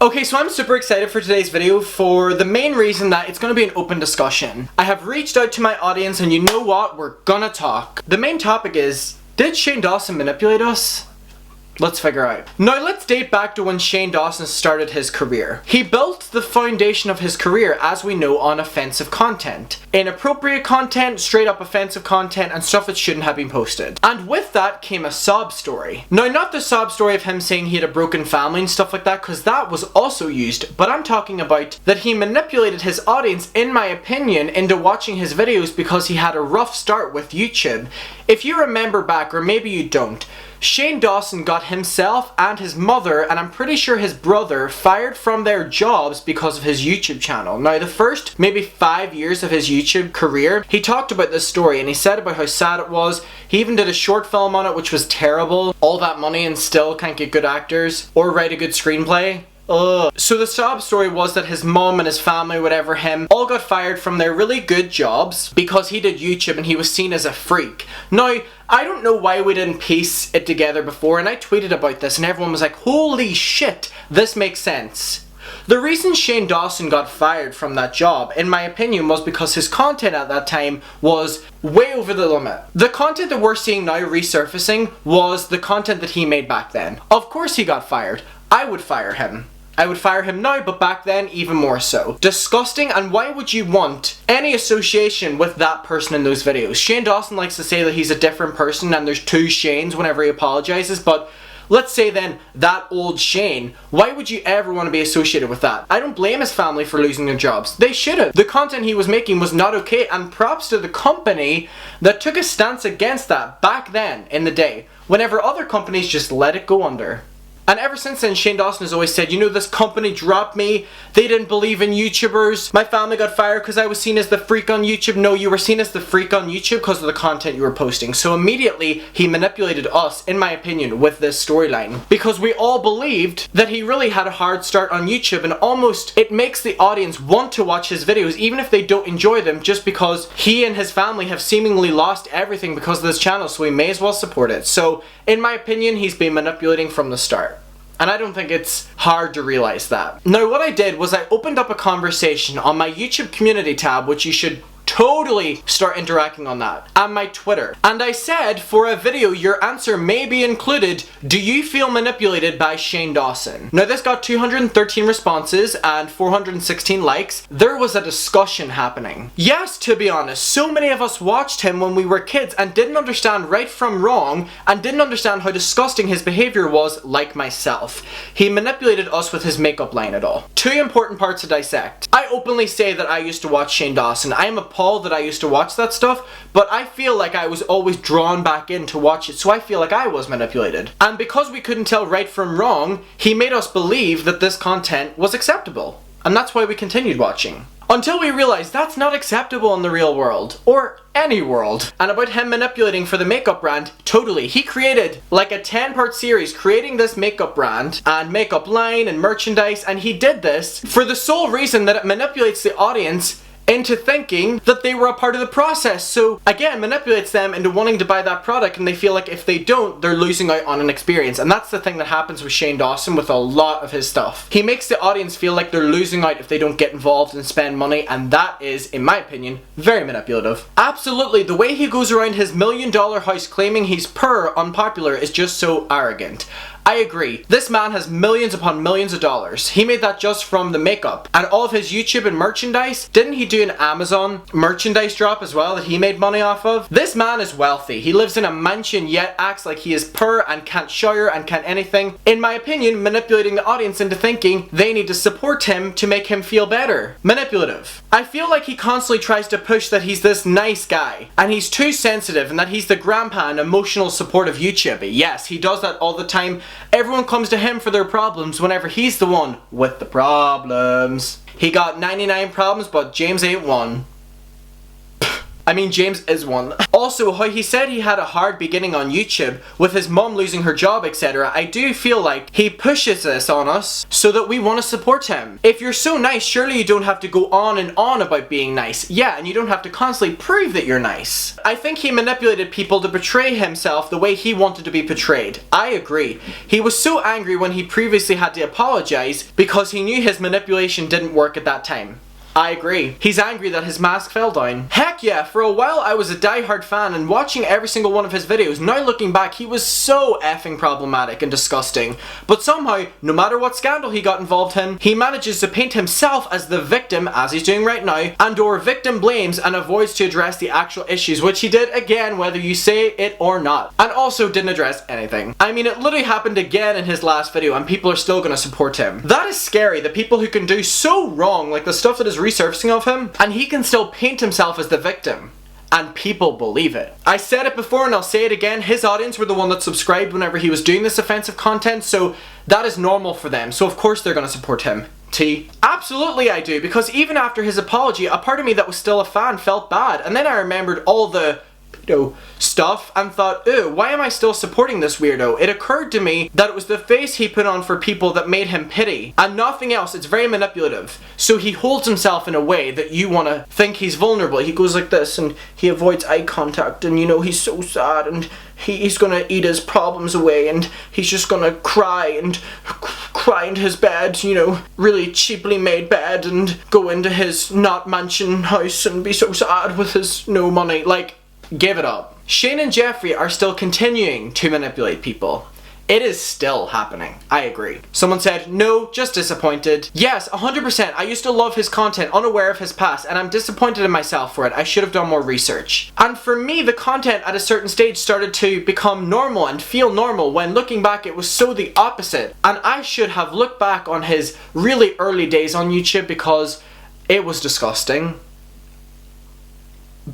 Okay, so I'm super excited for today's video for the main reason that it's going to be an open discussion. I have reached out to my audience and you know what? We're gonna talk. The main topic is, did Shane Dawson manipulate us? Let's figure out. Now let's date back to when Shane Dawson started his career. He built the foundation of his career, as we know, on offensive content. Inappropriate content, straight up offensive content, and stuff that shouldn't have been posted. And with that came a sob story. Now not the sob story of him saying he had a broken family and stuff like that, because that was also used, but I'm talking about that he manipulated his audience, in my opinion, into watching his videos because he had a rough start with YouTube. If you remember back, or maybe you don't, Shane Dawson got himself and his mother, and I'm pretty sure his brother, fired from their jobs because of his YouTube channel. Now the first maybe 5 years of his YouTube career, he talked about this story and he said about how sad it was. He even did a short film on it which was terrible. All that money and still can't get good actors or write a good screenplay. Ugh. So the sob story was that his mom and his family, whatever him, all got fired from their really good jobs because he did YouTube and he was seen as a freak. Now, I don't know why we didn't piece it together before, and I tweeted about this and everyone was like, holy shit, this makes sense. The reason Shane Dawson got fired from that job, in my opinion, was because his content at that time was way over the limit. The content that we're seeing now resurfacing was the content that he made back then. Of course he got fired. I would fire him. I would fire him now, but back then even more so. Disgusting, and why would you want any association with that person in those videos? Shane Dawson likes to say that he's a different person and there's two Shanes whenever he apologizes, but let's say then that old Shane, why would you ever want to be associated with that? I don't blame his family for losing their jobs. They should have. The content he was making was not okay, and props to the company that took a stance against that back then in the day, whenever other companies just let it go under. And ever since then, Shane Dawson has always said, you know, this company dropped me, they didn't believe in YouTubers, my family got fired because I was seen as the freak on YouTube. No, you were seen as the freak on YouTube because of the content you were posting. So immediately, he manipulated us, in my opinion, with this storyline. Because we all believed that he really had a hard start on YouTube, and almost it makes the audience want to watch his videos, even if they don't enjoy them, just because he and his family have seemingly lost everything because of this channel, so we may as well support it. So, in my opinion, he's been manipulating from the start. And I don't think it's hard to realize that. Now what I did was I opened up a conversation on my YouTube community tab, which you should totally start interacting on that, and my Twitter. And I said, for a video, your answer may be included, do you feel manipulated by Shane Dawson? Now this got 213 responses and 416 likes. There was a discussion happening. Yes, to be honest, so many of us watched him when we were kids and didn't understand right from wrong, and didn't understand how disgusting his behavior was, like myself. He manipulated us with his makeup line at all. Two important parts to dissect. I openly say that I used to watch Shane Dawson. I am appalled that I used to watch that stuff, but I feel like I was always drawn back in to watch it, so I feel like I was manipulated. And because we couldn't tell right from wrong, he made us believe that this content was acceptable. And that's why we continued watching. Until we realized that's not acceptable in the real world, or any world. And about him manipulating for the makeup brand, totally. He created like a 10-part series creating this makeup brand and makeup line and merchandise, and he did this for the sole reason that it manipulates the audience into thinking that they were a part of the process. So again, manipulates them into wanting to buy that product, and they feel like if they don't, they're losing out on an experience. And that's the thing that happens with Shane Dawson with a lot of his stuff. He makes the audience feel like they're losing out if they don't get involved and spend money, and that is, in my opinion, very manipulative. Absolutely, the way he goes around his $1 million house claiming he's unpopular is just so arrogant. I agree. This man has millions upon millions of dollars. He made that just from the makeup. And all of his YouTube and merchandise, didn't he do an Amazon merchandise drop as well that he made money off of? This man is wealthy. He lives in a mansion yet acts like he is poor and can't shower and can't anything. In my opinion, manipulating the audience into thinking they need to support him to make him feel better. Manipulative. I feel like he constantly tries to push that he's this nice guy, and he's too sensitive, and that he's the grandpa and emotional support of YouTube. Yes, he does that all the time. Everyone comes to him for their problems whenever he's the one with the problems. He got 99 problems, but James ain't one. I mean, James is one. Also, how he said he had a hard beginning on YouTube with his mom losing her job, etc. I do feel like he pushes this on us so that we want to support him. If you're so nice, surely you don't have to go on and on about being nice. Yeah, and you don't have to constantly prove that you're nice. I think he manipulated people to portray himself the way he wanted to be portrayed. I agree. He was so angry when he previously had to apologize because he knew his manipulation didn't work at that time. I agree. He's angry that his mask fell down. Heck yeah, for a while I was a die-hard fan and watching every single one of his videos. Now looking back, he was so effing problematic and disgusting. But somehow, no matter what scandal he got involved in, he manages to paint himself as the victim, as he's doing right now, and or victim blames and avoids to address the actual issues, which he did again whether you say it or not. And also didn't address anything. I mean, it literally happened again in his last video and people are still gonna support him. That is scary, the people who can do so wrong, like the stuff that is resurfacing of him, and he can still paint himself as the victim. And people believe it. I said it before and I'll say it again, his audience were the one that subscribed whenever he was doing this offensive content, so that is normal for them, so of course they're gonna support him. T. Absolutely I do, because even after his apology, a part of me that was still a fan felt bad, and then I remembered all the stuff and thought, ew, why am I still supporting this weirdo? It occurred to me that it was the face he put on for people that made him pity, and nothing else. It's very manipulative. So he holds himself in a way that you want to think he's vulnerable. He goes like this and he avoids eye contact and he's so sad and he's gonna eat his problems away and he's just gonna cry into his bed, really cheaply made bed, and go into his not mansion house and be so sad with his no money. Like, give it up. Shane and Jeffree are still continuing to manipulate people. It is still happening. I agree. Someone said, no, just disappointed. Yes, 100%. I used to love his content, unaware of his past, and I'm disappointed in myself for it. I should have done more research. And for me, the content at a certain stage started to become normal and feel normal, when looking back it was so the opposite. And I should have looked back on his really early days on YouTube because it was disgusting.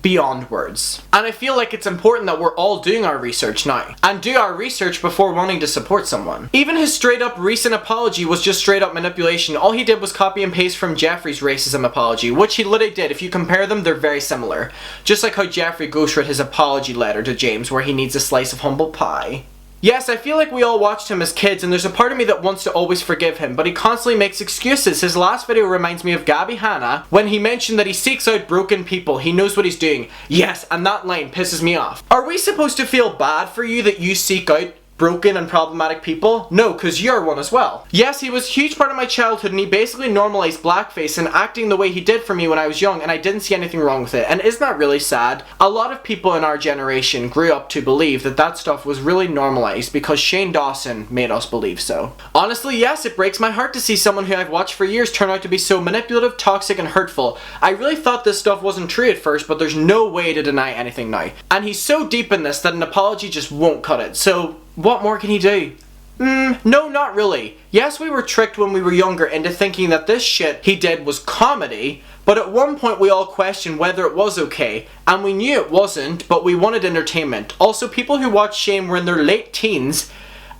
Beyond words. And I feel like it's important that we're all doing our research now, and do our research before wanting to support someone. Even his straight up recent apology was just straight up manipulation. All he did was copy and paste from Jeffree's racism apology, which he literally did. If you compare them, they're very similar. Just like how Jeffree ghostwrote his apology letter to James where he needs a slice of humble pie. Yes, I feel like we all watched him as kids, and there's a part of me that wants to always forgive him, but he constantly makes excuses. His last video reminds me of Gabby Hanna when he mentioned that he seeks out broken people. He knows what he's doing. Yes, and that line pisses me off. Are we supposed to feel bad for you that you seek out broken and problematic people? No, because you're one as well. Yes, he was a huge part of my childhood and he basically normalized blackface and acting the way he did for me when I was young, and I didn't see anything wrong with it. And isn't that really sad? A lot of people in our generation grew up to believe that that stuff was really normalized because Shane Dawson made us believe so. Honestly, yes, it breaks my heart to see someone who I've watched for years turn out to be so manipulative, toxic, and hurtful. I really thought this stuff wasn't true at first, but there's no way to deny anything now. And he's so deep in this that an apology just won't cut it. So what more can he do? No, not really. Yes, we were tricked when we were younger into thinking that this shit he did was comedy, but at one point we all questioned whether it was okay, and we knew it wasn't, but we wanted entertainment. Also, people who watched Shane were in their late teens,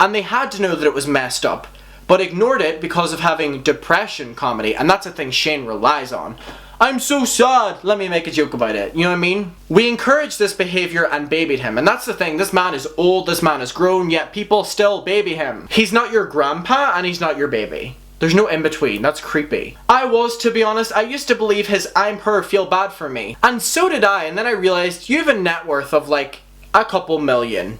and they had to know that it was messed up, but ignored it because of having depression comedy, and that's a thing Shane relies on. I'm so sad, let me make a joke about it, you know what I mean? We encouraged this behavior and babied him, and that's the thing, this man is old, this man is grown, yet people still baby him. He's not your grandpa and he's not your baby. There's no in between, that's creepy. To be honest, I used to believe his I'm her feel bad for me. And so did I, and then I realized you have a net worth of like a couple million.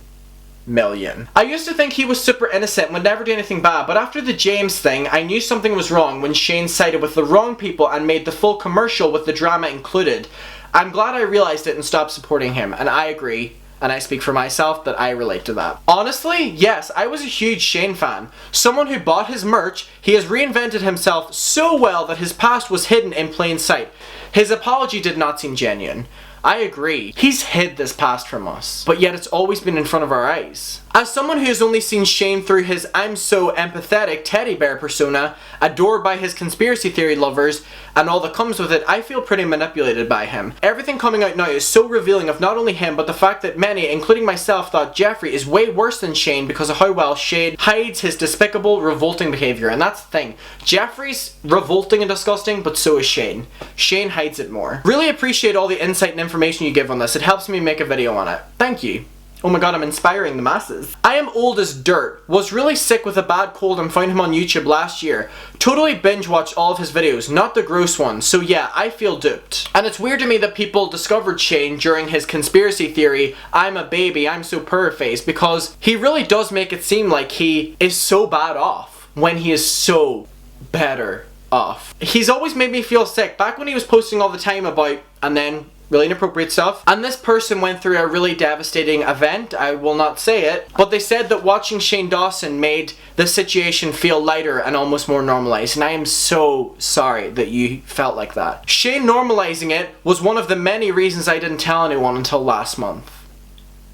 I used to think he was super innocent and would never do anything bad, but after the James thing, I knew something was wrong when Shane sided with the wrong people and made the full commercial with the drama included. I'm glad I realized it and stopped supporting him, and I agree, and I speak for myself that I relate to that. Honestly, yes, I was a huge Shane fan. Someone who bought his merch, he has reinvented himself so well that his past was hidden in plain sight. His apology did not seem genuine. I agree. He's hid this past from us, but yet it's always been in front of our eyes. As someone who has only seen Shane through his I'm so empathetic teddy bear persona, adored by his conspiracy theory lovers, and all that comes with it, I feel pretty manipulated by him. Everything coming out now is so revealing of not only him, but the fact that many, including myself, thought Jeffree is way worse than Shane because of how well Shane hides his despicable, revolting behaviour. And that's the thing. Jeffree's revolting and disgusting, but so is Shane. Shane hides it more. Really appreciate all the insight and information you give on this. It helps me make a video on it. Thank you. Oh my god, I'm inspiring the masses. I am old as dirt, was really sick with a bad cold and found him on YouTube last year. Totally binge watched all of his videos, not the gross ones, so yeah, I feel duped. And it's weird to me that people discovered Shane during his conspiracy theory, I'm a baby, I'm so purr face, because he really does make it seem like he is so bad off, when he is so better off. He's always made me feel sick, back when he was posting all the time about, and then really inappropriate stuff. And this person went through a really devastating event, I will not say it, but they said that watching Shane Dawson made the situation feel lighter and almost more normalized, and I am so sorry that you felt like that. Shane normalizing it was one of the many reasons I didn't tell anyone until last month.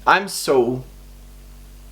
I'm so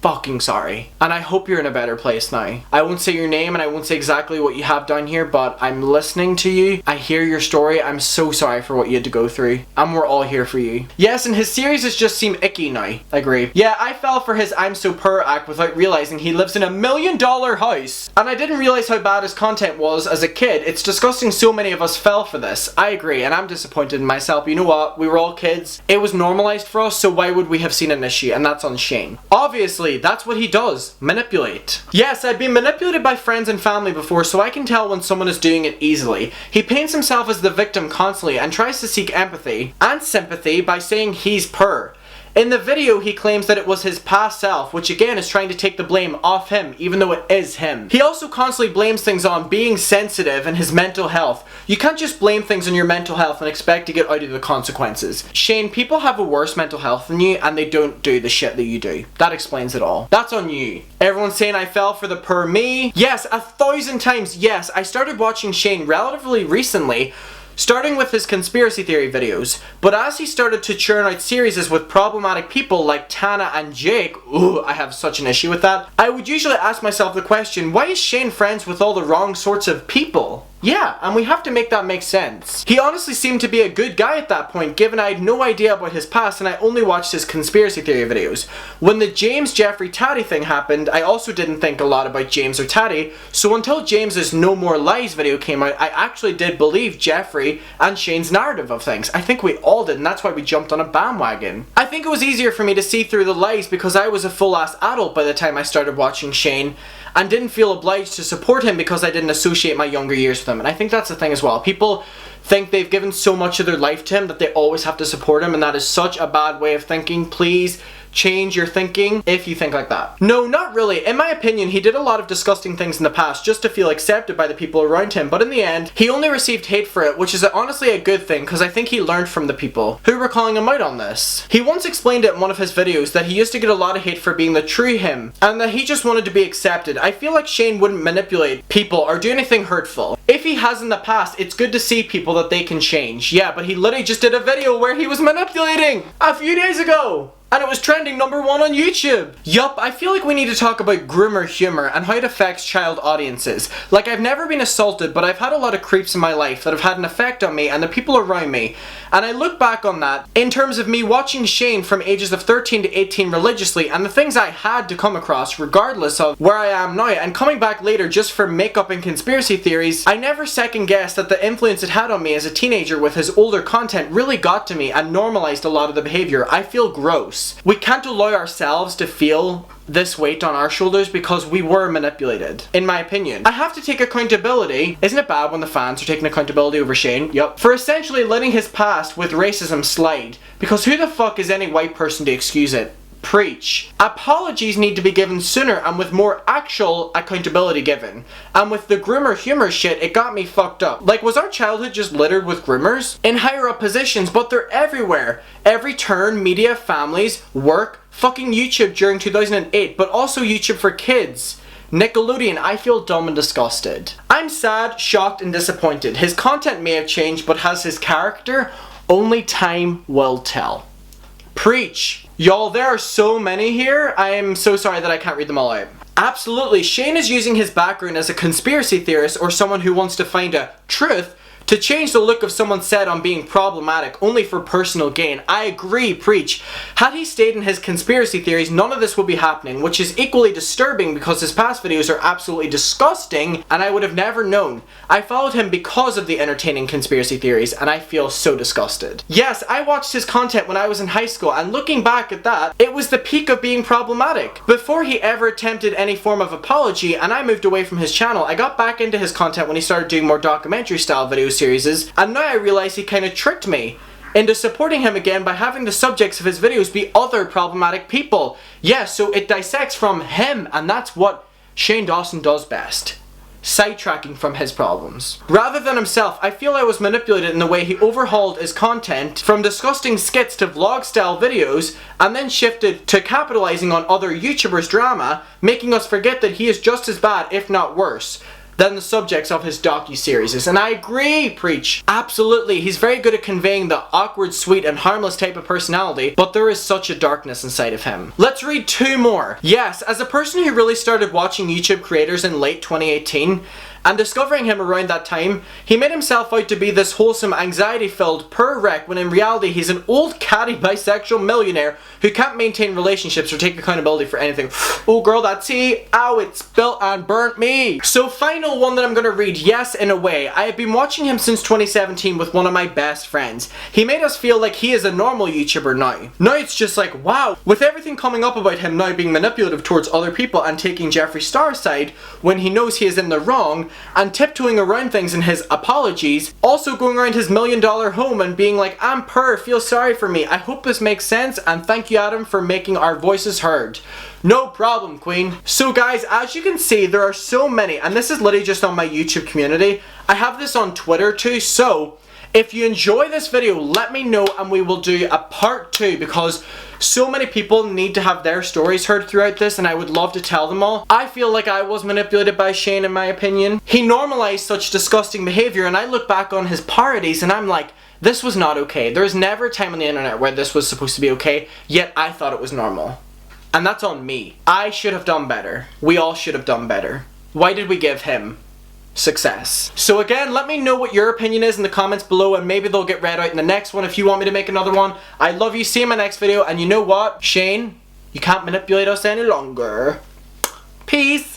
fucking sorry. And I hope you're in a better place now. I won't say your name and I won't say exactly what you have down here, but I'm listening to you. I hear your story. I'm so sorry for what you had to go through. And we're all here for you. Yes, and his series has just seemed icky now. I agree. Yeah, I fell for his I'm so purr act without realizing he lives in $1 million house. And I didn't realize how bad his content was as a kid. It's disgusting so many of us fell for this. I agree, and I'm disappointed in myself. You know what? We were all kids. It was normalized for us, so why would we have seen an issue? And that's on Shane. Obviously, that's what he does. Manipulate. Yes, I've been manipulated by friends and family before, so I can tell when someone is doing it easily. He paints himself as the victim constantly and tries to seek empathy and sympathy by saying he's purr. In the video, he claims that it was his past self, which again is trying to take the blame off him, even though it is him. He also constantly blames things on being sensitive and his mental health. You can't just blame things on your mental health and expect to get out of the consequences. Shane, people have a worse mental health than you and they don't do the shit that you do. That explains it all. That's on you. Everyone's saying I fell for the purr me. Yes, 1,000 times yes. I started watching Shane relatively recently, starting with his conspiracy theory videos, but as he started to churn out series with problematic people like Tana and Jake, ooh, I have such an issue with that, I would usually ask myself the question, why is Shane friends with all the wrong sorts of people? Yeah, and we have to make that make sense. He honestly seemed to be a good guy at that point, given I had no idea about his past and I only watched his conspiracy theory videos. When the James Jeffree Taddy thing happened, I also didn't think a lot about James or Taddy, so until James's No More Lies video came out, I actually did believe Jeffree and Shane's narrative of things. I think we all did, and that's why we jumped on a bandwagon. I think it was easier for me to see through the lies because I was a full-ass adult by the time I started watching Shane, and didn't feel obliged to support him because I didn't associate my younger years with him. And I think that's the thing as well. People think they've given so much of their life to him that they always have to support him, and that is such a bad way of thinking. Please change your thinking if you think like that. No, not really. In my opinion, he did a lot of disgusting things in the past just to feel accepted by the people around him, but in the end, he only received hate for it, which is honestly a good thing because I think he learned from the people who were calling him out on this. He once explained it in one of his videos that he used to get a lot of hate for being the true him, and that he just wanted to be accepted. I feel like Shane wouldn't manipulate people or do anything hurtful. If he has in the past, it's good to see people that they can change. Yeah, but he literally just did a video where he was manipulating a few days ago. And it was trending #1 on YouTube. Yup, I feel like we need to talk about groomer humor and how it affects child audiences. Like, I've never been assaulted, but I've had a lot of creeps in my life that have had an effect on me and the people around me. And I look back on that in terms of me watching Shane from ages of 13 to 18 religiously, and the things I had to come across regardless of where I am now, and coming back later just for makeup and conspiracy theories, I never second guessed that the influence it had on me as a teenager with his older content really got to me and normalized a lot of the behavior. I feel gross. We can't allow ourselves to feel this weight on our shoulders because we were manipulated, in my opinion. I have to take accountability. Isn't it bad when the fans are taking accountability over Shane? Yup. For essentially letting his past with racism slide, because who the fuck is any white person to excuse it? Preach. Apologies need to be given sooner and with more actual accountability given. And with the groomer humor shit, it got me fucked up. Like, was our childhood just littered with groomers? In higher up positions, but they're everywhere. Every turn, media, families, work, fucking YouTube during 2008, but also YouTube for kids. Nickelodeon, I feel dumb and disgusted. I'm sad, shocked, and disappointed. His content may have changed, but has his character? Only time will tell. Preach. Y'all, there are so many here. I am so sorry that I can't read them all out. Absolutely, Shane is using his background as a conspiracy theorist or someone who wants to find a truth to change the look of someone set on being problematic only for personal gain. I agree, preach. Had he stayed in his conspiracy theories, none of this would be happening, which is equally disturbing because his past videos are absolutely disgusting and I would have never known. I followed him because of the entertaining conspiracy theories and I feel so disgusted. Yes, I watched his content when I was in high school and looking back at that, it was the peak of being problematic. Before he ever attempted any form of apology and I moved away from his channel, I got back into his content when he started doing more documentary style videos series, and now I realize he kind of tricked me into supporting him again by having the subjects of his videos be other problematic people. Yes, so it dissects from him, and that's what Shane Dawson does best. Sidetracking from his problems. Rather than himself, I feel I was manipulated in the way he overhauled his content from disgusting skits to vlog style videos and then shifted to capitalizing on other YouTubers' drama, making us forget that he is just as bad, if not worse, than the subjects of his docu-series. And I agree, preach. Absolutely, he's very good at conveying the awkward, sweet, and harmless type of personality, but there is such a darkness inside of him. Let's read two more. Yes, as a person who really started watching YouTube creators in late 2018, and discovering him around that time, he made himself out to be this wholesome, anxiety-filled purr wreck when in reality he's an old catty bisexual millionaire who can't maintain relationships or take accountability for anything. Oh girl, that tea, ow, it spilt and burnt me. So final one that I'm gonna read, yes, in a way. I have been watching him since 2017 with one of my best friends. He made us feel like he is a normal YouTuber now. Now it's just like, wow, with everything coming up about him now being manipulative towards other people and taking Jeffree Star's side when he knows he is in the wrong, and tiptoeing around things in his apologies, also going around his $1 million home and being like, I'm purr, feel sorry for me. I hope this makes sense and thank you Adam for making our voices heard. No problem, queen. So guys, as you can see, there are so many, and this is literally just on my YouTube community. I have this on Twitter too, so if you enjoy this video, let me know and we will do a part 2 because so many people need to have their stories heard throughout this and I would love to tell them all. I feel like I was manipulated by Shane in my opinion. He normalized such disgusting behavior and I look back on his parodies and I'm like, this was not okay. There's never a time on the internet where this was supposed to be okay, yet I thought it was normal. And that's on me. I should have done better. We all should have done better. Why did we give him success? So again, let me know what your opinion is in the comments below and maybe they'll get read out in the next one if you want me to make another one. I love you, see you in my next video, and you know what? Shane, you can't manipulate us any longer. Peace!